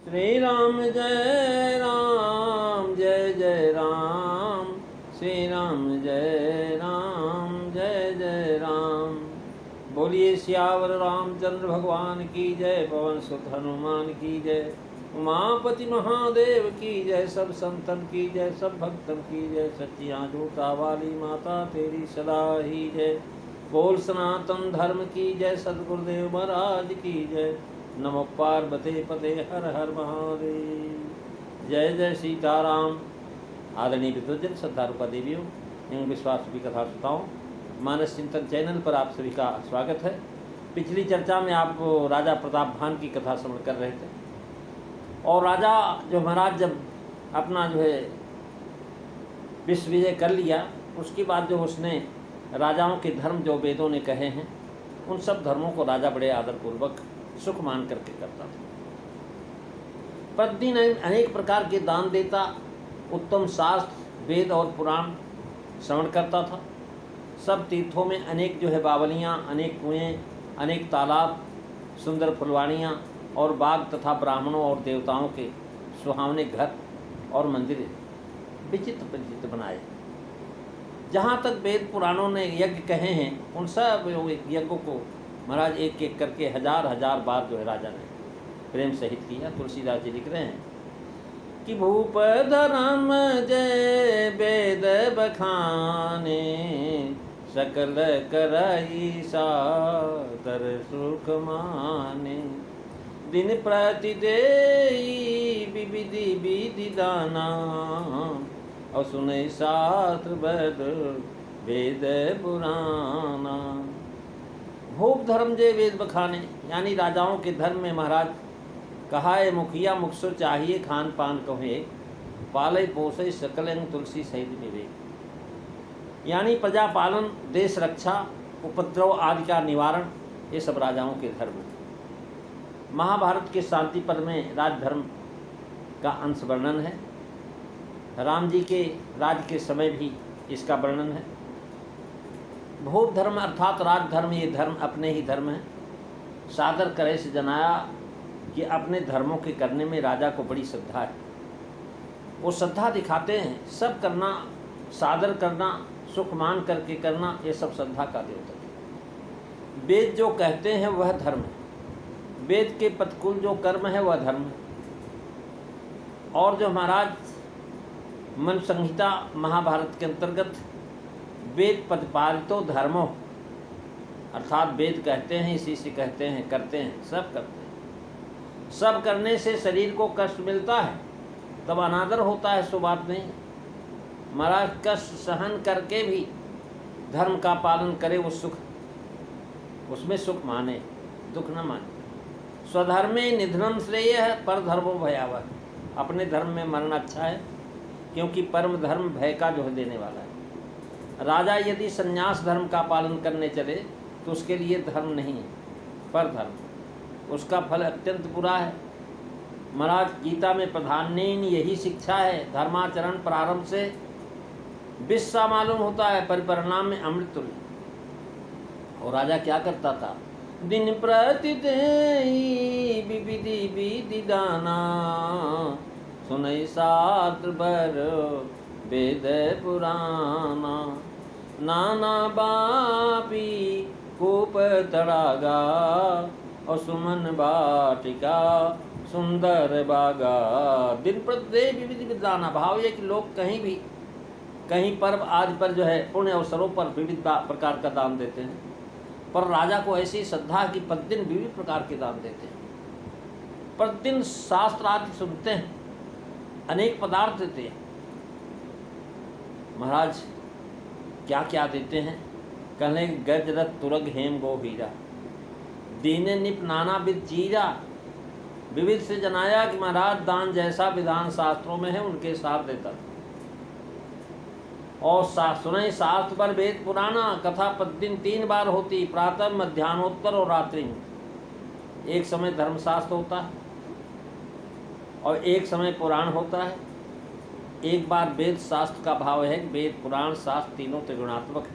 श्री राम जय राम जय जय राम, श्री राम जय राम जय जय राम। बोलिए सियावर रामचंद्र भगवान की जय, पवन सुत हनुमान की जय, उमापति महादेव की जय, सब संतन की जय, सब भक्तन की जय, सच्चियाँ जूता वाली माता तेरी सदा ही जय। बोल सनातन धर्म की जय, सदगुरुदेव महाराज की जय। नमो पार्वती पते हर हर महादेव। जय जय सीताराम। आदरणीय विद्वजन, श्रद्धारूपा देवियों एवं विश्वास भी कथा श्रोताओं, मानस चिंतन चैनल पर आप सभी का स्वागत है। पिछली चर्चा में आप राजा प्रताप भान की कथा श्रवण कर रहे थे और राजा जो महाराज जब अपना जो है विश्व विजय कर लिया, उसके बाद जो उसने राजाओं के धर्म जो वेदों ने कहे हैं उन सब धर्मों को राजा बड़े आदरपूर्वक सुख मान करके करता था। प्रतिदिन अनेक प्रकार के दान देता, उत्तम शास्त्र वेद और पुराण श्रवण करता था। सब तीर्थों में अनेक जो है बावलियाँ, अनेक कुएँ, अनेक तालाब, सुंदर फुलवाड़ियाँ और बाग तथा ब्राह्मणों और देवताओं के सुहावने घर और मंदिर विचित्र विचित्र बनाए। जहाँ तक वेद पुराणों ने यज्ञ कहे हैं उन सब यज्ञों को महाराज एक एक करके हजार हजार बार जो है राजा ने प्रेम सहित किया। तुलसीदास जी लिख रहे हैं कि भूप धर्म जय वेद बखाने, सकल करई सादर सुख माने, दिन प्रति देई विविधि विधि दाना, और सुने शास्त्र वेद पुराना। भूप धर्म जय वेद बखाने, यानी राजाओं के धर्म में महाराज कहा है मुखिया मुख सो चाहिए, खान पान कहे पाले पोसे सकल अंग तुलसी सहित विवेक। यानी प्रजा पालन, देश रक्षा, उपद्रव आदि का निवारण, ये सब राजाओं के धर्म है। महाभारत के शांति पर्व में राजधर्म का अंश वर्णन है। राम जी के राज के समय भी इसका वर्णन है। भूप धर्म अर्थात राजधर्म, ये धर्म अपने ही धर्म है। सादर करे से जनाया कि अपने धर्मों के करने में राजा को बड़ी श्रद्धा है। वो श्रद्धा दिखाते हैं। सब करना, सादर करना, सुख मान करके करना, ये सब श्रद्धा का द्योतक है। वेद जो कहते हैं वह धर्म है। वेद के प्रतिकूल जो कर्म है वह धर्म है। और जो महाराज मन संहिता महाभारत के अंतर्गत वेद प्रतिपादितो धर्मों, अर्थात वेद कहते हैं, इसी से कहते हैं, करते हैं, सब करते हैं। सब करने से शरीर को कष्ट मिलता है तब अनादर होता है, सो बात नहीं। महाराज कष्ट सहन करके भी धर्म का पालन करे, वो सुख, उसमें सुख माने, दुख न माने। स्वधर्मे निधनम श्रेय है, पर धर्मो भयावह। अपने धर्म में मरना अच्छा है, क्योंकि परम धर्म भय का जो है देने वाला है। राजा यदि संन्यास धर्म का पालन करने चले तो उसके लिए धर्म नहीं है, पर धर्म, उसका फल अत्यंत बुरा है। महाराज गीता में प्रधान यही शिक्षा है। धर्माचरण प्रारंभ से विष सा मालूम होता है, पर परिणाम में अमृत तुल्य। और राजा क्या करता था? दिन प्रति देई विविधि विधि दाना, सुनई शास्त्र बर वेद पुराना, नाना बापी कूप तड़ागा, और सुमन बाटिका सुंदर बागा। दिन प्रतिदेय विविधि विदाना, भाव ये कि लोग कहीं भी, कहीं पर्व आदि पर जो है पुण्य अवसरों पर विविध प्रकार का दान देते हैं, पर राजा को ऐसी श्रद्धा कि प्रतिदिन विविध प्रकार के दान देते हैं। प्रतिदिन शास्त्र आदि सुनते हैं, अनेक पदार्थ देते हैं। महाराज क्या क्या देते हैं? कहने गज रथ तुरग हेम गो हीरा, दीने निप नाना विद चीरा। विविध से जनाया कि महाराज दान जैसा विधान शास्त्रों में है उनके साथ देता था। और सुने शास्त्र पर वेद पुराना, कथा प्रतिदिन 3 बार होती, प्रातः मध्यान्होत्तर और रात्रि में। एक समय धर्मशास्त्र होता है और एक समय पुराण होता है। एक बार वेद शास्त्र का भाव है कि वेद पुराण शास्त्र तीनों त्रिगुणात्मक है।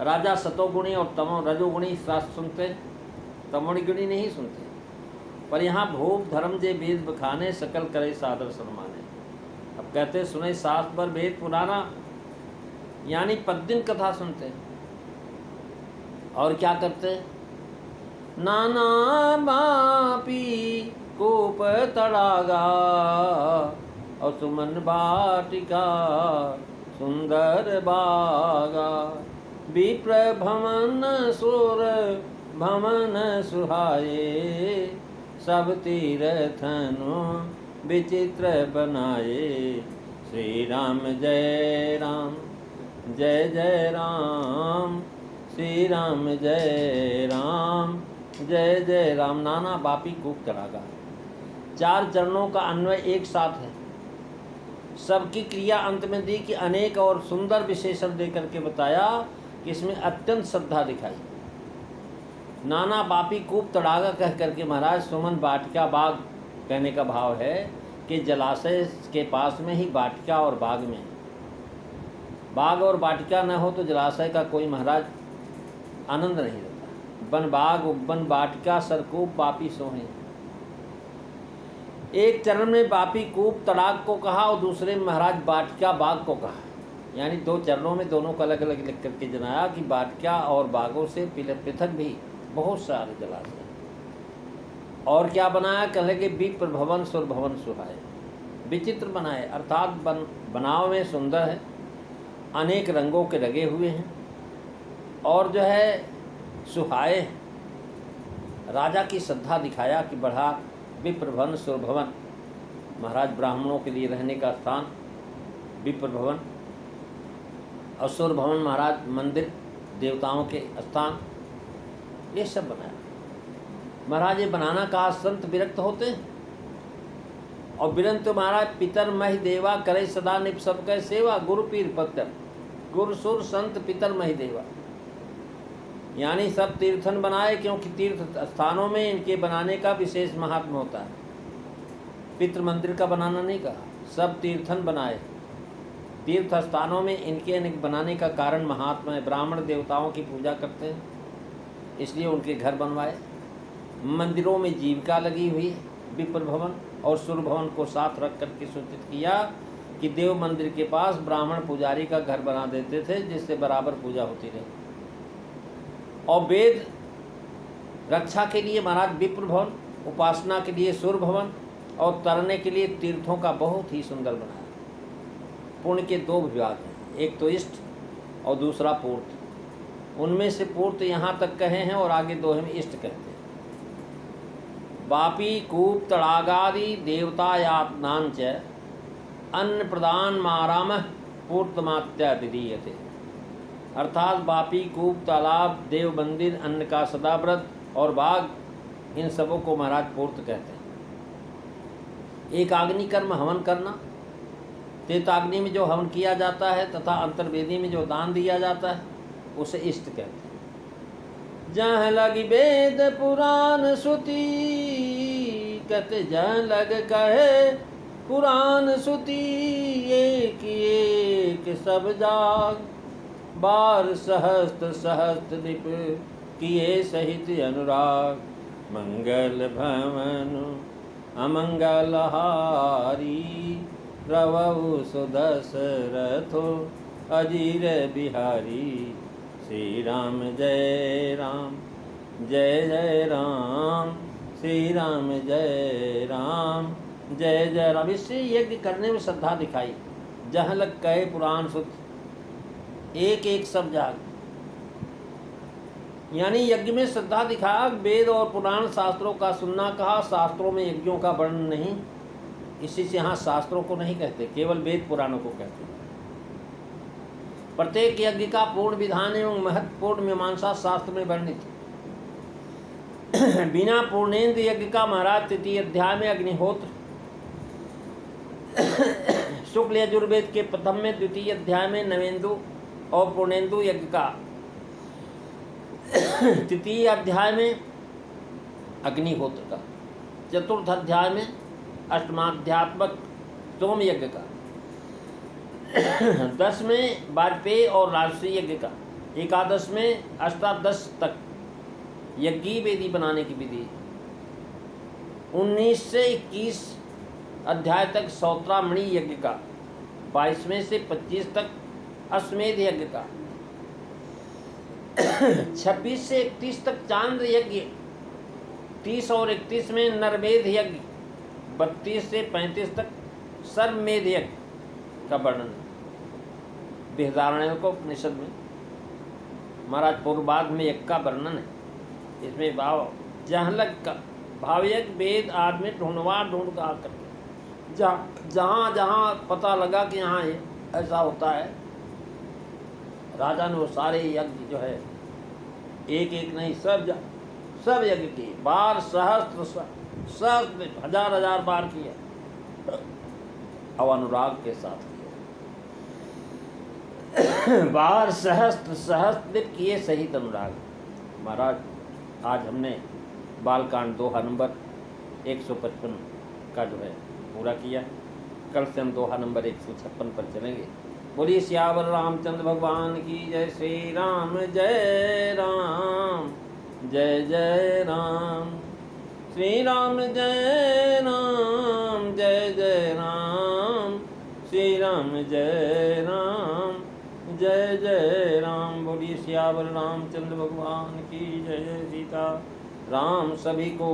राजा सतोगुणी और तमो रजोगुणी शास्त्र सुनते, तमोगुणी नहीं सुनते। पर यहाँ भूप धर्म जे वेद बखाने, सकल करे सादर सन्माने। अब कहते सुने शास्त्र पर वेद पुराना, यानी पद्दिन कथा सुनते हैं। और क्या करते? नाना बापी कूप तड़ागा और सुमन बाटिका सुंदर बागा। विप्र भवन सुर भवन सुहाए, सब तीर्थनु विचित्र बनाए। श्री राम जय राम, जय जय राम, श्री राम जय राम, जय जय राम। नाना बापी कूप तड़ागा, 4 चरणों का अन्वय एक साथ है। सबकी क्रिया अंत में दी कि अनेक और सुंदर विशेषण दे करके बताया कि इसमें अत्यंत श्रद्धा दिखाई। नाना बापी कूप तड़ागा कह करके महाराज सुमन बाटिका बाग कहने का भाव है कि जलाशय के पास में ही बाटिका और बाग में, बाग और बाटिका न हो तो जलाशय का कोई महाराज आनंद नहीं रहता। बन बाग उपवन बाटिका सरकूप बापी सोहे। एक चरण में बापी कूप तड़ाग को कहा और दूसरे में महाराज बाटिका बाग को कहा, यानी 2 चरणों में दोनों को अलग अलग लिख करके जनाया कि बाटिका और बागों से पृथक भी बहुत सारे जलाशय। और क्या बनाया? कहे कि विप्र भवन सुर भवन सुहाए, विचित्र बनाए, अर्थात बनाव में सुंदर है, अनेक रंगों के लगे हुए हैं और जो है सुहाए। राजा की श्रद्धा दिखाया कि बढ़ा विप्र भवन सुर भवन, महाराज ब्राह्मणों के लिए रहने का स्थान विप्र भवन, और सुर भवन महाराज मंदिर देवताओं के स्थान, ये सब बनाया। महाराज ये बनाना कहा, संत विरक्त होते हैं और विरक्त महाराज पितर महि देवा करे सदा निप सब कह सेवा। गुरु पीर पत्तर, गुरु सुर संत पितर महि देवा, यानी सब तीर्थन बनाए, क्योंकि तीर्थ स्थानों में इनके बनाने का विशेष महात्मा होता है। पितृ मंदिर का बनाना नहीं कहा, सब तीर्थन बनाए। तीर्थ स्थानों में इनके बनाने का कारण महात्मा है। ब्राह्मण देवताओं की पूजा करते हैं, इसलिए उनके घर बनवाए। मंदिरों में जीविका लगी हुई, विप्र भवन और सुर भवन को साथ रख करके सूचित किया कि देव मंदिर के पास ब्राह्मण पुजारी का घर बना देते थे, जिससे बराबर पूजा होती रही। और वेद रक्षा के लिए महाराज विप्र भवन, उपासना के लिए सुर भवन और तरने के लिए तीर्थों का बहुत ही सुंदर बनाया। पुण्य के 2 विभाग हैं, एक तो इष्ट और दूसरा पूर्त। उनमें से पूर्त यहाँ तक कहे हैं और आगे 2 में इष्ट कहते हैं। बापी कूप तड़ागादि देवतायात्नांच अन्न प्रदान माराम पूर्तमात्या विधीयते। अर्थात बापी कूप तालाब देव मंदिर अन्न का सदाव्रत और बाग, इन सबों को महाराज पूर्त कहते हैं। एक अग्नि कर्म हवन करना, तेताग्नि में जो हवन किया जाता है तथा अंतर्वेदी में जो दान दिया जाता है उसे इष्ट कहते हैं। जहाँ लगी वेद पुराण श्रुति, कहते जहाँ लग कहे पुराण श्रुति, एक एक सब जाग बार सहस्त्र सहस्त्र निप किए सहित अनुराग। मंगल भवन अमंगल हारी, रवौ सुदशरथो अजीर बिहारी। श्री राम जय राम, जय जय राम, श्री राम जय राम, जय जय राम। इससे यज्ञ करने में श्रद्धा दिखाई। जहाँ लग कहे पुराण सुत, एक एक सब जाग, यानी यज्ञ में श्रद्धा दिखाया। वेद और पुराण शास्त्रों का सुनना कहा, शास्त्रों में यज्ञों का वर्णन नहीं, इसी से यहाँ शास्त्रों को नहीं कहते, केवल वेद पुराणों को कहते हैं। प्रत्येक यज्ञ का पूर्ण विधान एवं महत्वपूर्ण मीमांसा शास्त्र में वर्णित। बिना पूर्णेन्द्र यज्ञ का महाराज 3 अध्याय में अग्निहोत्र, शुक्ल यजुर्वेद के प्रथम में 2 अध्याय में नवेंदु और पूर्णेंदु यज्ञ का, 3 अध्याय में अग्निहोत्र का, 4th अध्याय में अष्टमाध्यात्मक सोम यज्ञ का, 10 में वाजपेयी और राजसी यज्ञ का, 11 में अष्टादश तक यज्ञी वेदी बनाने की विधि, 19 से 21 अध्याय तक सौत्रामणि यज्ञ का, 22वें से 25 तक अश्वमेध यज्ञ का, 26 से 31 तक चांद्र यज्ञ, 30 और 31 में नरमेध यज्ञ, 32 से 35 तक सर्वमेध यज्ञ का वर्णन है बृहदारण्यकोपनिषद में। महाराज पूर्वार्ध में यज्ञ का वर्णन है। इसमें भाव जहलक का भाव यज्ञ वेद आदि में ढूंढ गा करके जहाँ जहाँ पता लगा कि यहाँ ये ऐसा होता है, राजा ने वो सारे यज्ञ जो है एक एक नहीं सब यज्ञ किए, बार सहस्त्र हजार बार किया और अनुराग के साथ किया। बार सहस्त्र किए सहित अनुराग। महाराज आज हमने बालकांड दोहा नंबर 155 का जो है पूरा किया। कल से हम दोहा नंबर 156 पर चलेंगे। बोलिए सियावर रामचंद्र भगवान की जय। श्री राम जय राम जय जय राम। श्री राम जय राम जय जय राम। श्री राम जय राम जय जय राम। बोलिए सियावर रामचंद्र भगवान की जय। सीता राम सभी को